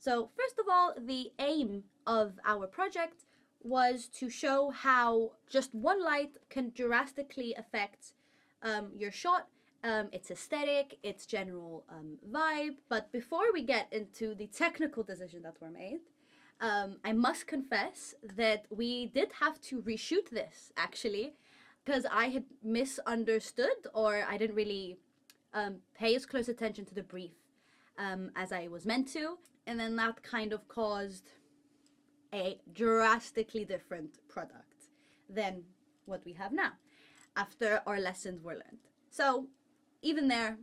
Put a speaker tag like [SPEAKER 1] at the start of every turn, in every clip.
[SPEAKER 1] So first of all, the aim of our project was to show how just one light can drastically affect your shot, its aesthetic, its general vibe. But before we get into the technical decisions that were made, I must confess that we did have to reshoot this actually, because I had misunderstood, or I didn't really pay as close attention to the brief as I was meant to, and then that kind of caused a drastically different product than what we have now after our lessons were learned. So even there,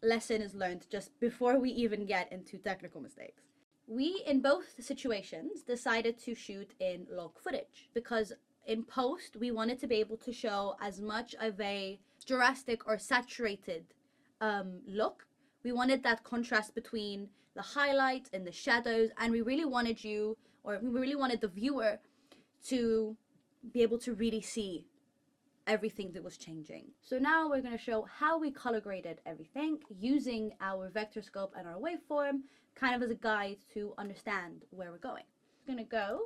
[SPEAKER 1] lesson is learned just before we even get into technical mistakes. We, in both situations, decided to shoot in log footage because in post, we wanted to be able to show as much of a drastic or saturated look. We wanted that contrast between the highlights and the shadows, and we really wanted the viewer to be able to really see everything that was changing. So now we're going to show how we color graded everything using our vector scope and our waveform kind of as a guide to understand where we're going. We're going to go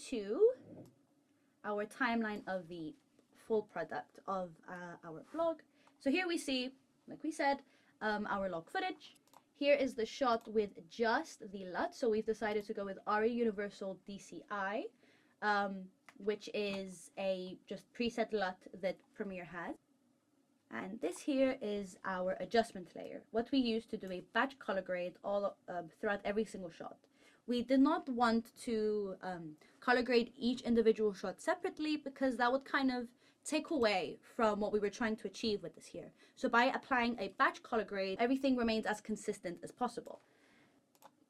[SPEAKER 1] to our timeline of the full product of our vlog. So here we see, like we said, our log footage. Here is the shot with just the LUT. So we've decided to go with ARRI Universal DCI, which is a just preset LUT that Premiere has. And this here is our adjustment layer, what we use to do a batch color grade all throughout every single shot. We did not want to color grade each individual shot separately because that would kind of take away from what we were trying to achieve with this here. So by applying a batch color grade, everything remains as consistent as possible.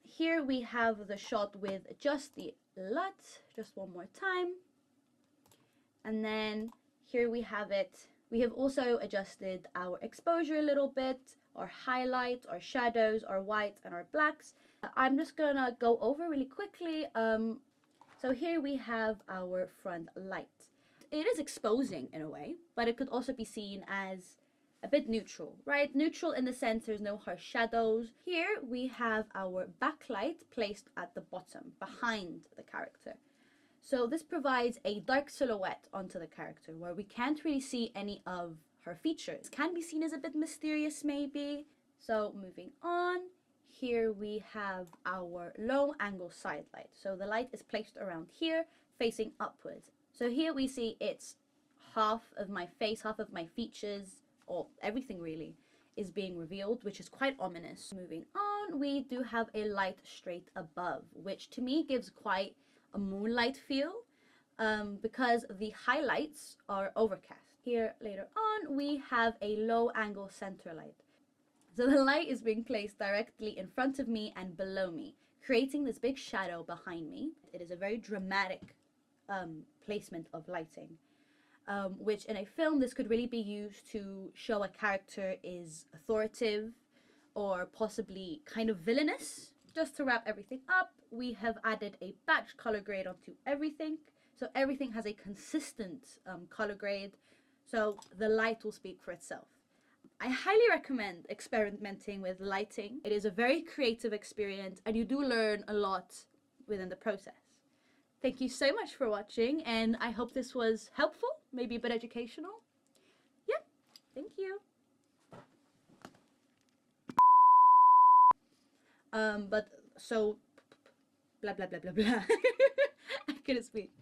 [SPEAKER 1] Here we have the shot with just the LUT, just one more time. And then here we have it. We have also adjusted our exposure a little bit, our highlights, our shadows, our whites, and our blacks. I'm just gonna go over really quickly. So here we have our front light. It is exposing in a way, but it could also be seen as a bit neutral, right? Neutral in the sense there's no harsh shadows. Here we have our backlight placed at the bottom, behind the character. So this provides a dark silhouette onto the character where we can't really see any of her features. It can be seen as a bit mysterious maybe. So moving on, here we have our low angle side light. So the light is placed around here, facing upwards. So here we see it's half of my face, half of my features, or everything really, is being revealed, which is quite ominous. Moving on, we do have a light straight above, which to me gives quite a moonlight feel because the highlights are overcast. Here later on, we have a low angle center light. So the light is being placed directly in front of me and below me, creating this big shadow behind me. It is a very dramatic placement of lighting, which in a film this could really be used to show a character is authoritative or possibly kind of villainous. Just to wrap everything up, we have added a batch color grade onto everything, so everything has a consistent color grade, so the light will speak for itself. I highly recommend experimenting with lighting. It is a very creative experience and you do learn a lot within the process. Thank you so much for watching, and I hope this was helpful, maybe a bit educational. Yeah, thank you. But so blah blah blah blah blah. I couldn't speak.